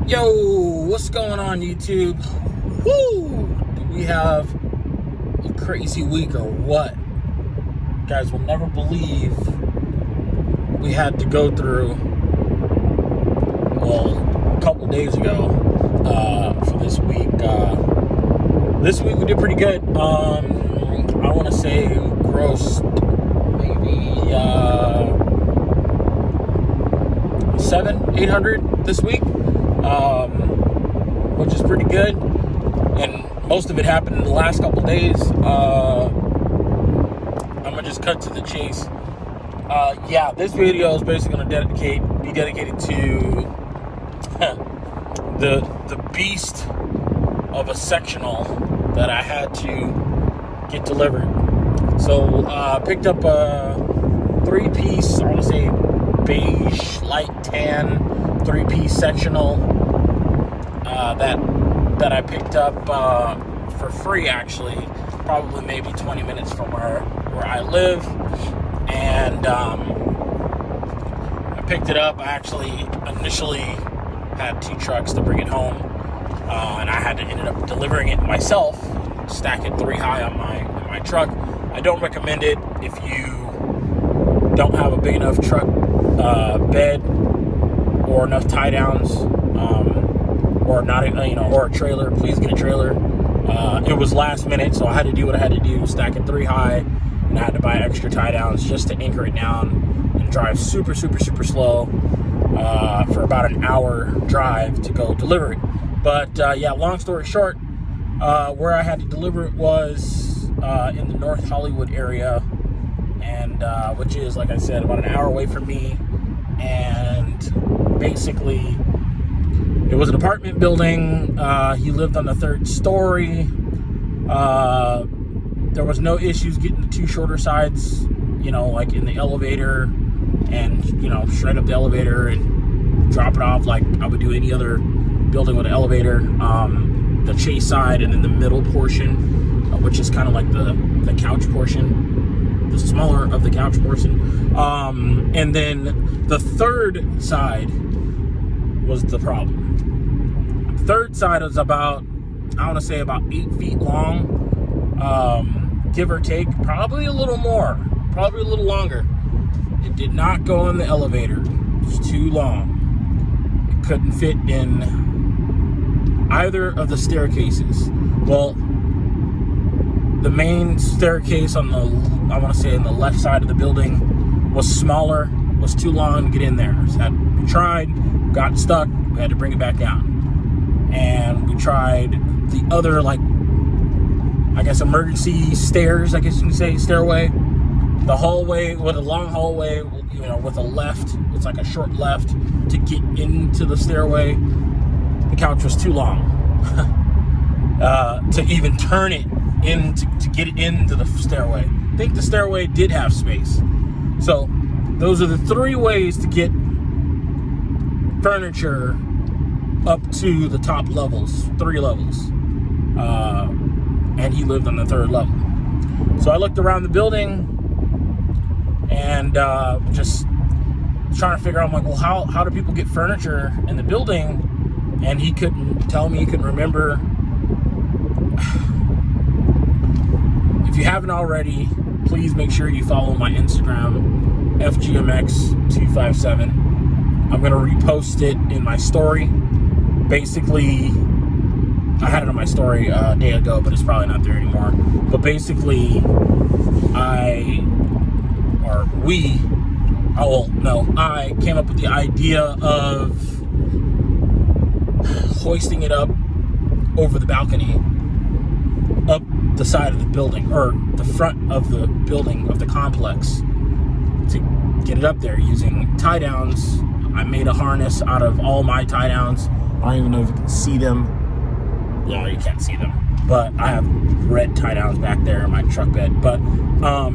Yo, what's going on, YouTube? Woo! Do we have a crazy week or what? You guys will never believe what we had to go through, well, a couple days ago for this week. This week we did pretty good. I want to say grossed maybe 700-800 this week. Which is pretty good, and most of it happened in the last couple days. I'm gonna just cut to the chase. This video is basically gonna be dedicated to the beast of a sectional that I had to get delivered. So picked up a 3-piece, I want to say beige light tan 3-piece sectional that I picked up for free, actually, probably maybe 20 minutes from where I live. And I picked it up. I actually initially had 2 trucks to bring it home, and I ended up delivering it myself, stack it 3 high on my truck. I don't recommend it if you don't have a big enough truck bed or enough tie downs, or not, or a trailer. Please get a trailer. It was last minute, so I had to do what I had to do, stack it 3 high, and I had to buy extra tie downs just to anchor it down and drive super slow for about an hour drive to go deliver it. But long story short, where I had to deliver it was in the North Hollywood area, and which is, like I said, about an hour away from me. And basically, it was an apartment building. He lived on the 3rd story. There was no issues getting the 2 shorter sides, like in the elevator, and, straight up the elevator and drop it off like I would do any other building with an elevator. The chase side, and then the middle portion, which is kind of like the couch portion, the smaller of the couch portion. And then the 3rd side was the problem. 3rd side is about, I want to say about 8 feet long, give or take, probably a little more, probably a little longer. It did not go in the elevator. It's too long. It couldn't fit in either of the staircases. Well, the main staircase on the, I want to say, on the left side of the building was smaller, was too long to get in there. So we tried, got stuck, we had to bring it back down. And we tried the other, emergency stairs, I guess you can say, stairway. The hallway, with a long hallway, with a left, it's like a short left to get into the stairway. The couch was too long to even turn it in, to get it into the stairway. I think the stairway did have space. So those are the 3 ways to get furniture up to the top levels, 3 levels. And he lived on the 3rd level. So I looked around the building and just trying to figure out, I'm like, well, how do people get furniture in the building? And he couldn't tell me, he couldn't remember. If you haven't already, please make sure you follow my Instagram, FGMX257. I'm going to repost it in my story. Basically, I had it on my story a day ago, but it's probably not there anymore. But basically, I came up with the idea of hoisting it up over the balcony, up the side of the building, or the front of the building of the complex, to get it up there using tie downs. I made a harness out of all my tie downs. I don't even know if you can see them. No, you can't see them. But I have red tie downs back there in my truck bed. But I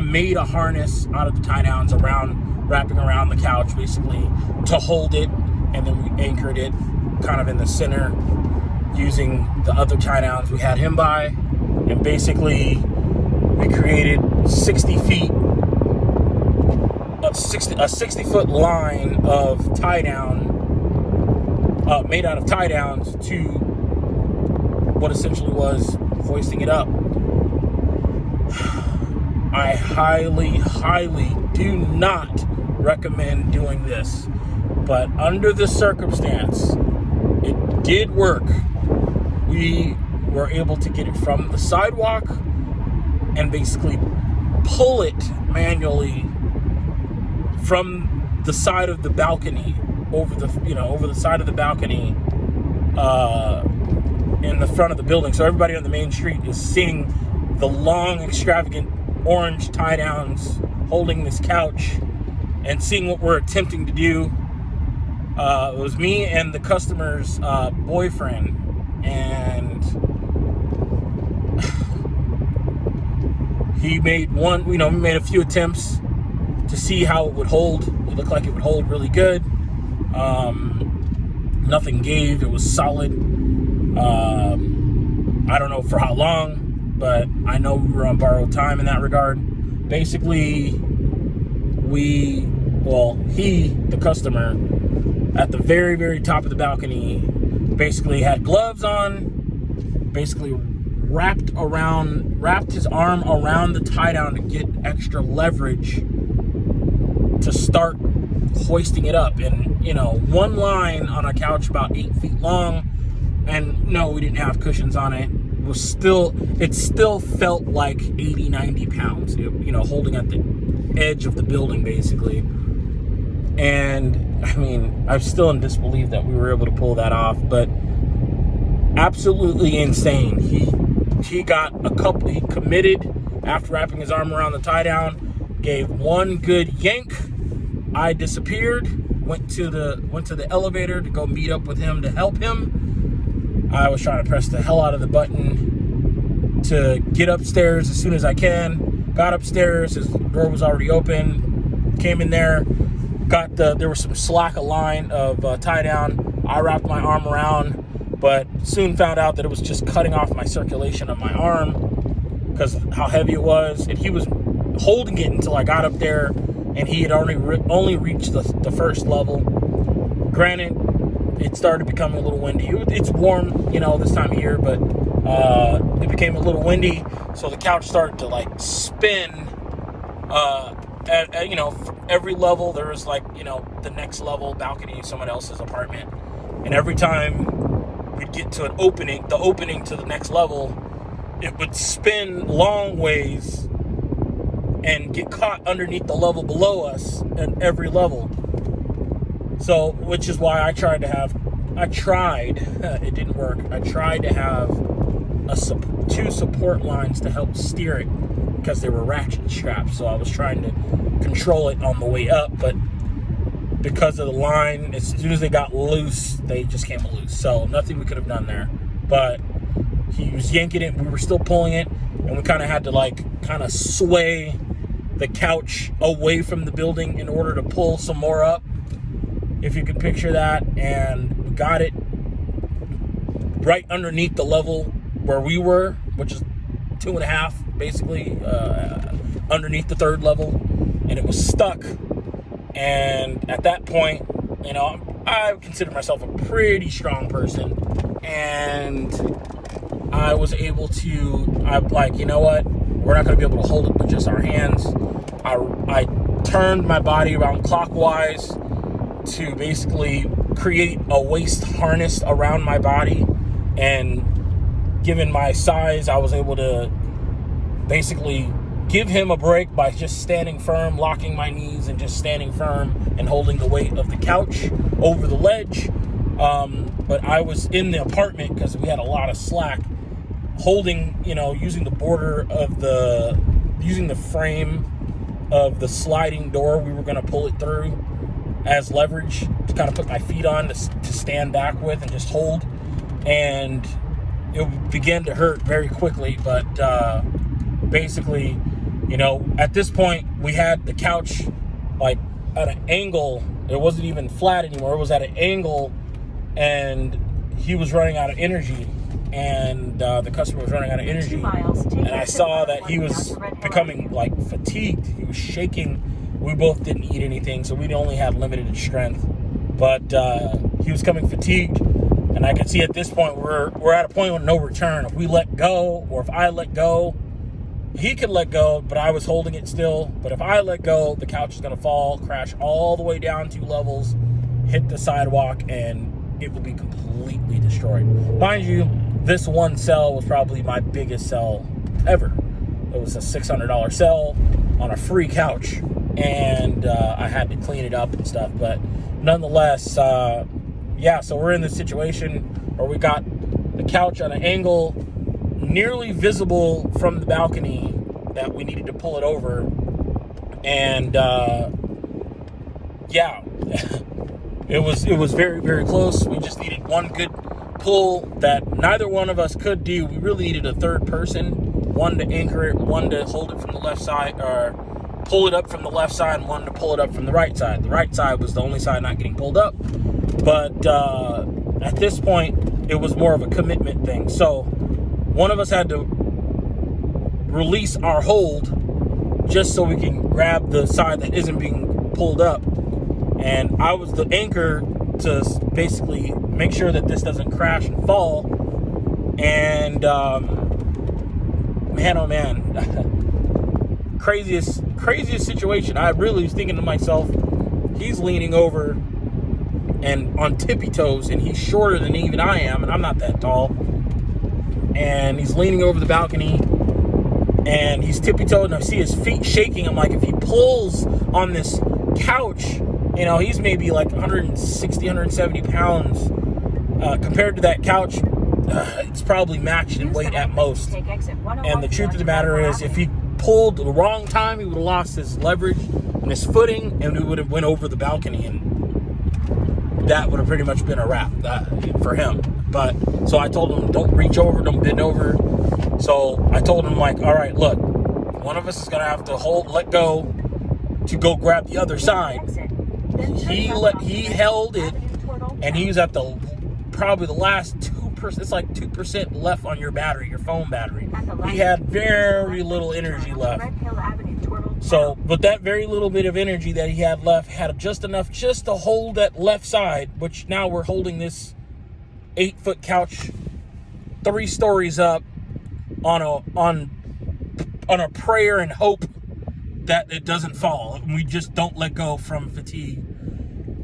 made a harness out of the tie downs wrapping around the couch, basically, to hold it, and then we anchored it kind of in the center using the other tie downs we had him by, and basically we created 60 feet a 60-foot line of tie down, made out of tie downs, to what essentially was hoisting it up. I highly do not recommend doing this, but under the circumstance, it did work. We were able to get it from the sidewalk and basically pull it manually from the side of the balcony over the side of the balcony in the front of the building, so everybody on the main street is seeing the long, extravagant orange tie downs holding this couch and seeing what we're attempting to do. It was me and the customer's boyfriend, and we made a few attempts to see how it would hold. It looked like it would hold really good. Nothing gave. It was solid. I don't know for how long, but I know we were on borrowed time in that regard. Basically, the customer, at the very, very top of the balcony, basically had gloves on, basically wrapped his arm around the tie down to get extra leverage to start hoisting it up. And one line on a couch about 8 feet long, and no, we didn't have cushions on it. It still felt like 80-90 pounds, holding at the edge of the building basically. And I mean, I'm still in disbelief that we were able to pull that off, but absolutely insane. He committed after wrapping his arm around the tie down, gave one good yank. I disappeared, went to the elevator to go meet up with him to help him. I was trying to press the hell out of the button to get upstairs as soon as I can. Got upstairs, his door was already open. Came in there, there was some slack line of tie down. I wrapped my arm around, but soon found out that it was just cutting off my circulation of my arm because how heavy it was. And he was holding it until I got up there, and he had only reached the first level. Granted, it started becoming a little windy. It's warm, this time of year, but it became a little windy, so the couch started to spin. At every level there was the next level balcony of someone else's apartment, and every time we'd get to the opening to the next level, it would spin long ways and get caught underneath the level below us at every level. So, which is why it didn't work. I tried to have two support lines to help steer it because they were ratchet straps. So I was trying to control it on the way up, but because of the line, as soon as they got loose, they just came loose. So nothing we could have done there. But he was yanking it, we were still pulling it, and we kind of had to sway the couch away from the building in order to pull some more up, if you can picture that. And we got it right underneath the level where we were, which is 2.5 basically, underneath the third level, and it was stuck. And at that point, I consider myself a pretty strong person, and I was able to, I'm like, you know what, we're not going to be able to hold it with just our hands. I turned my body around clockwise to basically create a waist harness around my body, and given my size, I was able to basically give him a break by just standing firm, locking my knees and just standing firm and holding the weight of the couch over the ledge. But I was in the apartment because we had a lot of slack, holding, using the border of using the frame of the sliding door we were going to pull it through as leverage to kind of put my feet on to stand back with and just hold. And it began to hurt very quickly, but basically, at this point we had the couch at an angle. It wasn't even flat anymore. It was at an angle, and he was running out of energy, and the customer was running out of energy. And I saw that he was becoming fatigued. He was shaking We both didn't eat anything, so we only had limited strength. But he was coming fatigued, and I could see at this point we're at a point of no return. If we let go, or if I let go, he could let go, but I was holding it still. But if I let go, the couch is going to fall, crash all the way down 2 levels, hit the sidewalk, and it will be completely destroyed. Mind you, this one sell was probably my biggest sell ever. It was a $600 sell on a free couch, and I had to clean it up and stuff. But nonetheless, yeah, so we're in this situation where we got the couch on an angle nearly visible from the balcony that we needed to pull it over. And yeah, it was very, very close. We just needed one good pull that neither one of us could do. We really needed a third person, one to anchor it, one to hold it from the left side, or pull it up from the left side, and one to pull it up from the right side. The right side was the only side not getting pulled up. But at this point, it was more of a commitment thing. So one of us had to release our hold just so we can grab the side that isn't being pulled up. And I was the anchor to basically make sure that this doesn't crash and fall. And man, oh man, craziest situation. I really was thinking to myself, he's leaning over and on tippy toes, and he's shorter than even I am, and I'm not that tall. And he's leaning over the balcony, and he's tippy-toed, and I see his feet shaking. I'm like, if he pulls on this couch, you know, he's maybe like 160, 170 pounds. Compared to that couch, it's probably matched in weight at most. And the truth of the matter is, if he pulled the wrong time, he would have lost his leverage and his footing, and we would have went over the balcony, and that would have pretty much been a wrap for him. But so I told him, don't reach over, don't bend over. So I told him, like, all right, look, one of us is gonna have to let go to go grab the other side. He held it, and he was at probably the last 2%. It's like 2% left on your battery, your phone battery. He had very little energy left. So, but that very little bit of energy that he had left had just enough just to hold that left side, which now we're holding this 8-foot couch 3 stories up on a prayer and hope that it doesn't fall. And we just don't let go from fatigue.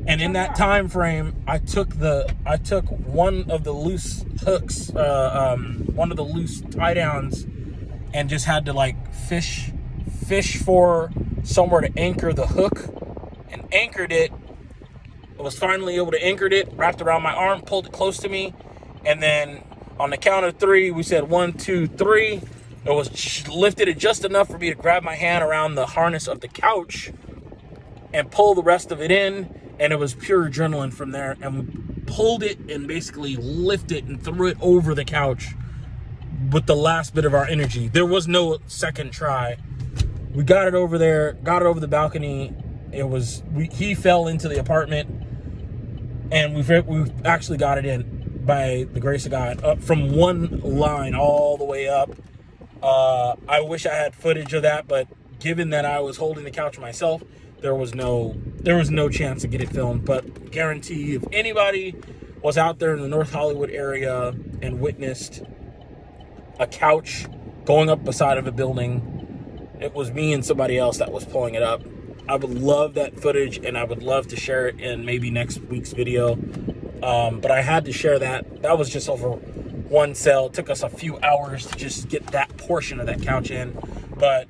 And in that time frame, I took one of the loose hooks, one of the loose tie downs, and just had to like fish for somewhere to anchor the hook, and anchored it. I was finally able to anchor it, wrapped around my arm, pulled it close to me, and then on the count of 3, we said 1, 2, 3. It was lifted it just enough for me to grab my hand around the harness of the couch and pull the rest of it in, and it was pure adrenaline from there. And we pulled it and basically lifted it and threw it over the couch with the last bit of our energy. There was no second try. We got it over there, got it over the balcony. He fell into the apartment, and we actually got it in by the grace of God, up from one line all the way up. I wish I had footage of that, but given that I was holding the couch myself, there was no chance to get it filmed. But guarantee, if anybody was out there in the North Hollywood area and witnessed a couch going up the side of a building, it was me and somebody else that was pulling it up. I would love that footage, and I would love to share it in maybe next week's video. But I had to share that. That was just over one sale. It took us a few hours to just get that portion of that couch in. But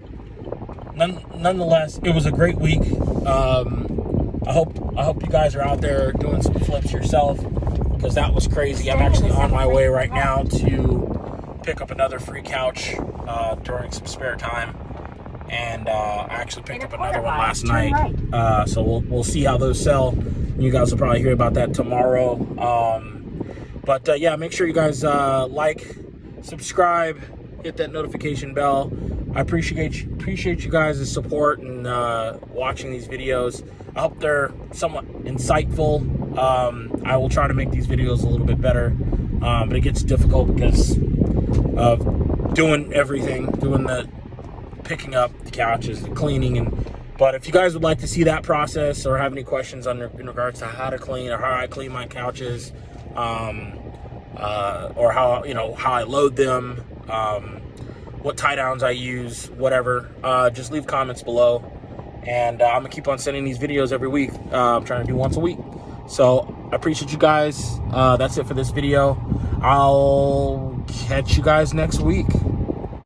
nonetheless, it was a great week. I hope you guys are out there doing some flips yourself, because that was crazy. I'm actually on my way right now to pick up another free couch during some spare time. And I actually picked up another one last night. So we'll see how those sell. You guys will probably hear about that tomorrow. But yeah, make sure you guys like, subscribe, hit that notification bell. I appreciate you guys' support and watching these videos. I hope they're somewhat insightful. I will try to make these videos a little bit better, but it gets difficult because of doing everything, doing the picking up the couches, the cleaning, and But if you guys would like to see that process or have any questions in regards to how to clean or how I clean my couches, or how I load them, what tie downs I use, whatever, just leave comments below, and I'm gonna keep on sending these videos every week. I'm trying to do once a week, so I appreciate you guys. That's it for this video. I'll catch you guys next week.